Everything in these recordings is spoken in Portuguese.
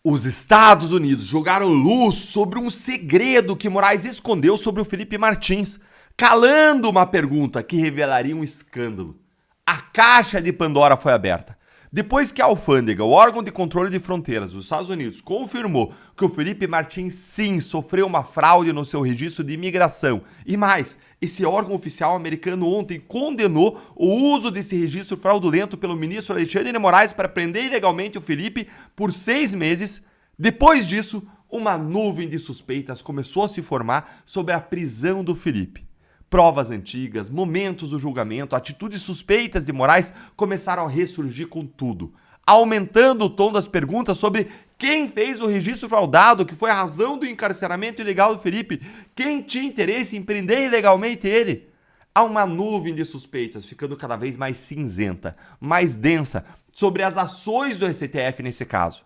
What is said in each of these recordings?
Os Estados Unidos jogaram luz sobre um segredo que Moraes escondeu sobre o Felipe Martins, calando uma pergunta que revelaria um escândalo. A caixa de Pandora foi aberta. Depois que a alfândega, o órgão de controle de fronteiras dos Estados Unidos, confirmou que o Felipe Martins sim sofreu uma fraude no seu registro de imigração, e mais, esse órgão oficial americano ontem condenou o uso desse registro fraudulento pelo ministro Alexandre de Moraes para prender ilegalmente o Felipe por 6 meses. Depois disso, uma nuvem de suspeitas começou a se formar sobre a prisão do Felipe. Provas antigas, momentos do julgamento, atitudes suspeitas de Moraes começaram a ressurgir com tudo, aumentando o tom das perguntas sobre quem fez o registro fraudado, que foi a razão do encarceramento ilegal do Felipe, quem tinha interesse em prender ilegalmente ele. Há uma nuvem de suspeitas ficando cada vez mais cinzenta, mais densa, sobre as ações do STF nesse caso.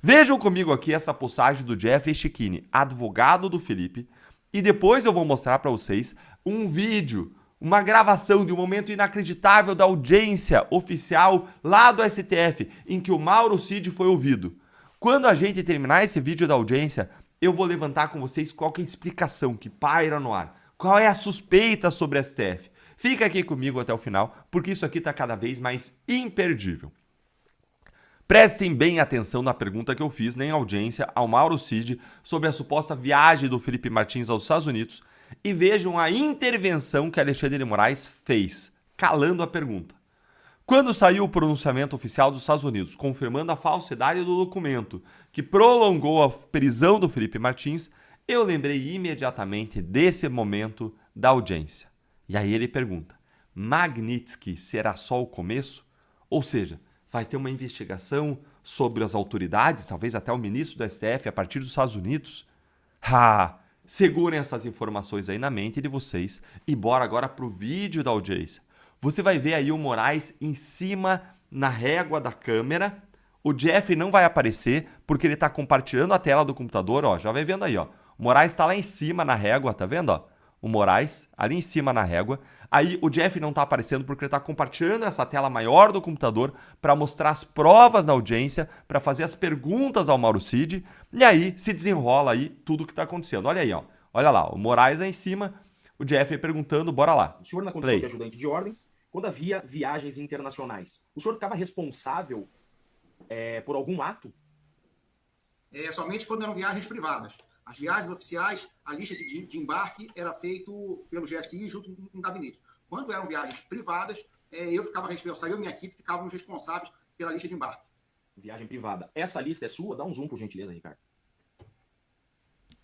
Vejam comigo aqui essa postagem do Jeffrey Checchini, advogado do Felipe, e depois eu vou mostrar para vocês um vídeo, uma gravação de um momento inacreditável da audiência oficial lá do STF, em que o Mauro Cid foi ouvido. Quando a gente terminar esse vídeo da audiência, eu vou levantar com vocês qual que é a explicação que paira no ar, qual é a suspeita sobre o STF. Fica aqui comigo até o final, porque isso aqui está cada vez mais imperdível. Prestem bem atenção na pergunta que eu fiz em audiência ao Mauro Cid sobre a suposta viagem do Felipe Martins aos Estados Unidos e vejam a intervenção que Alexandre de Moraes fez, calando a pergunta. Quando saiu o pronunciamento oficial dos Estados Unidos confirmando a falsidade do documento que prolongou a prisão do Felipe Martins, eu lembrei imediatamente desse momento da audiência. E aí ele pergunta, Magnitsky será só o começo? Ou seja, vai ter uma investigação sobre as autoridades, talvez até o ministro do STF, a partir dos Estados Unidos? Segurem essas informações aí na mente de vocês e bora agora pro vídeo da audiência. Você vai ver aí o Moraes em cima na régua da câmera. O Jeffrey não vai aparecer porque ele está compartilhando a tela do computador, ó. Já vai vendo aí, ó. O Moraes está lá em cima na régua, tá vendo, ó? O Moraes ali em cima na régua. Aí o Jeff não está aparecendo porque ele está compartilhando essa tela maior do computador para mostrar as provas na audiência, para fazer as perguntas ao Mauro Cid, e aí se desenrola aí tudo o que está acontecendo. Olha aí, ó. Olha lá, o Moraes aí em cima, o Jeff perguntando, bora lá. O senhor na condição de ajudante de ordens, quando havia viagens internacionais, o senhor ficava responsável por algum ato? Somente quando eram viagens privadas. As viagens oficiais, a lista de embarque era feito pelo GSI junto com o gabinete. Quando eram viagens privadas, eu ficava responsável, eu e minha equipe ficávamos responsáveis pela lista de embarque. Viagem privada. Essa lista é sua? Dá um zoom, por gentileza, Ricardo.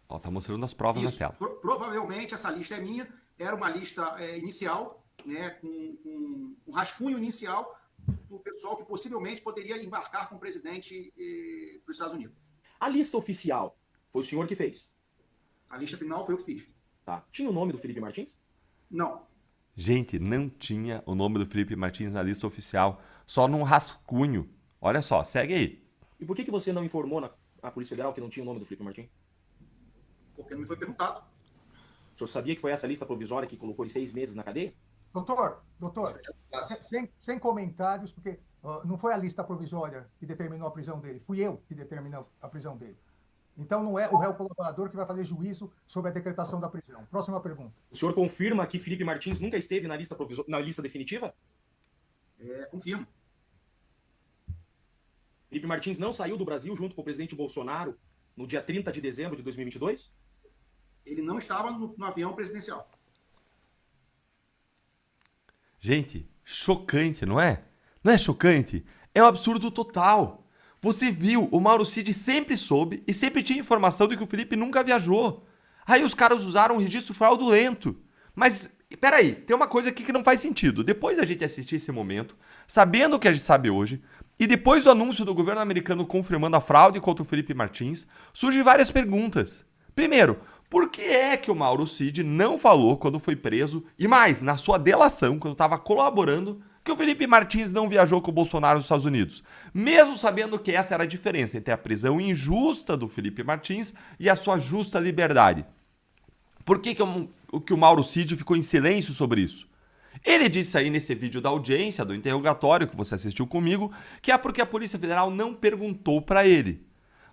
Ó, tá mostrando as provas na tela. Provavelmente essa lista é minha. Era uma lista inicial, né, com um rascunho inicial do pessoal que possivelmente poderia embarcar com o presidente para os Estados Unidos. A lista oficial foi o senhor que fez? A lista final foi eu que fiz. Tá. Tinha o nome do Felipe Martins? Não. Gente, não tinha o nome do Felipe Martins na lista oficial, só num rascunho. Olha só, segue aí. E por que você não informou na Polícia Federal que não tinha o nome do Felipe Martins? Porque não me foi perguntado. O senhor sabia que foi essa lista provisória que colocou ele 6 meses na cadeia? Doutor, sem comentários, porque não foi a lista provisória que determinou a prisão dele, fui eu que determinou a prisão dele. Então não é o réu colaborador que vai fazer juízo sobre a decretação da prisão. Próxima pergunta. O senhor confirma que Felipe Martins nunca esteve na lista definitiva? Confirmo. Felipe Martins não saiu do Brasil junto com o presidente Bolsonaro no dia 30 de dezembro de 2022? Ele não estava no avião presidencial. Gente, chocante, não é? Não é chocante? É um absurdo total. Você viu, o Mauro Cid sempre soube e sempre tinha informação de que o Felipe nunca viajou. Aí os caras usaram um registro fraudulento. Mas, peraí, tem uma coisa aqui que não faz sentido. Depois da gente assistir esse momento, sabendo o que a gente sabe hoje, e depois do anúncio do governo americano confirmando a fraude contra o Felipe Martins, surgem várias perguntas. Primeiro, por que é que o Mauro Cid não falou quando foi preso, e mais, na sua delação, quando estava colaborando, que o Felipe Martins não viajou com o Bolsonaro nos Estados Unidos, mesmo sabendo que essa era a diferença entre a prisão injusta do Felipe Martins e a sua justa liberdade? Por que o Mauro Cid ficou em silêncio sobre isso? Ele disse aí nesse vídeo da audiência, do interrogatório que você assistiu comigo, que é porque a Polícia Federal não perguntou para ele.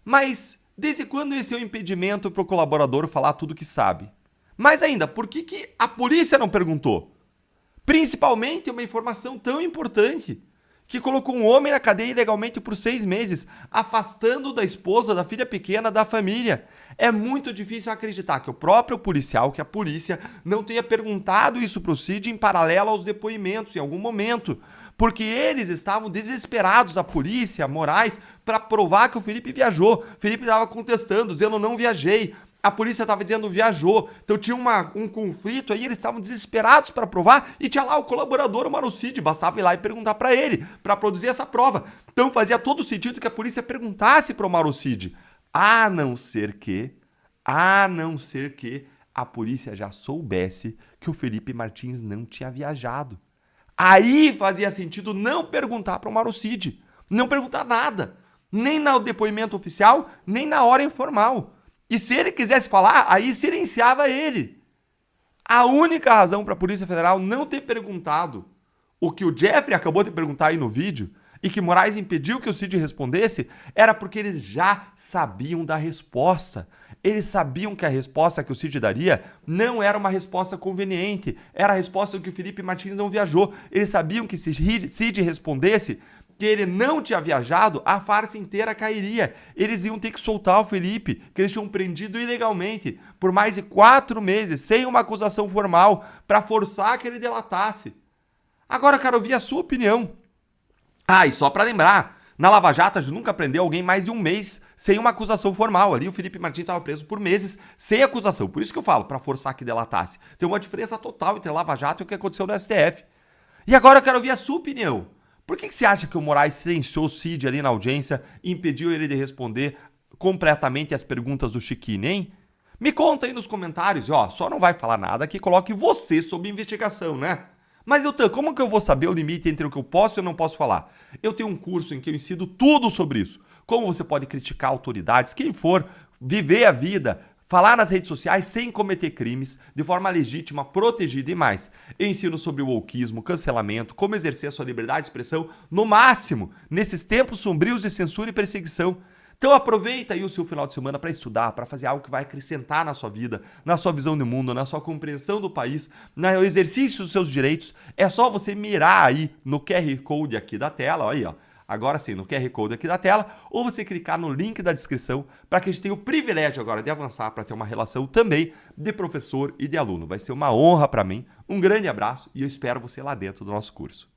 Mas desde quando esse é um impedimento para o colaborador falar tudo que sabe? Mais ainda, por que a polícia não perguntou? Principalmente uma informação tão importante que colocou um homem na cadeia ilegalmente por 6 meses, afastando da esposa, da filha pequena, da família. É muito difícil acreditar que o próprio policial, que a polícia, não tenha perguntado isso para o Cid em paralelo aos depoimentos, em algum momento. Porque eles estavam desesperados, a polícia, Moraes, para provar que o Felipe viajou. O Felipe estava contestando, dizendo não viajei. A polícia estava dizendo viajou. Então tinha um conflito aí, eles estavam desesperados para provar e tinha lá o colaborador, o Mauro Cid, bastava ir lá e perguntar para ele, para produzir essa prova. Então fazia todo sentido que a polícia perguntasse para o Mauro Cid, a não ser que a polícia já soubesse que o Felipe Martins não tinha viajado. Aí fazia sentido não perguntar para o Mauro Cid, não perguntar nada, nem no depoimento oficial, nem na hora informal. E se ele quisesse falar, aí silenciava ele. A única razão para a Polícia Federal não ter perguntado o que o Jeffrey acabou de perguntar aí no vídeo e que Moraes impediu que o Cid respondesse era porque eles já sabiam da resposta. Eles sabiam que a resposta que o Cid daria não era uma resposta conveniente, era a resposta que o Felipe Martins não viajou. Eles sabiam que se Cid respondesse que ele não tinha viajado, a farsa inteira cairia. Eles iam ter que soltar o Felipe, que eles tinham prendido ilegalmente por mais de 4 meses, sem uma acusação formal, para forçar que ele delatasse. Agora, quero ouvir a sua opinião. Ah, e só para lembrar, na Lava Jato a gente nunca prendeu alguém mais de 1 mês sem uma acusação formal. Ali o Felipe Martins estava preso por meses sem acusação. Por isso que eu falo, para forçar que delatasse. Tem uma diferença total entre a Lava Jato e o que aconteceu no STF. E agora eu quero ouvir a sua opinião. Por que você acha que o Moraes silenciou o Cid ali na audiência e impediu ele de responder completamente as perguntas do Chiquinho, hein? Me conta aí nos comentários, ó, só não vai falar nada que coloque você sob investigação, né? Mas, Eltan, como que eu vou saber o limite entre o que eu posso e eu não posso falar? Eu tenho um curso em que eu ensino tudo sobre isso. Como você pode criticar autoridades, quem for, viver a vida, falar nas redes sociais sem cometer crimes, de forma legítima, protegida e mais. Eu ensino sobre o wokeismo, cancelamento, como exercer a sua liberdade de expressão no máximo, nesses tempos sombrios de censura e perseguição. Então aproveita aí o seu final de semana para estudar, para fazer algo que vai acrescentar na sua vida, na sua visão do mundo, na sua compreensão do país, no exercício dos seus direitos. É só você mirar aí no QR Code aqui da tela, olha aí, ó. Agora sim, no QR Code aqui da tela, ou você clicar no link da descrição para que a gente tenha o privilégio agora de avançar para ter uma relação também de professor e de aluno. Vai ser uma honra para mim, um grande abraço e eu espero você lá dentro do nosso curso.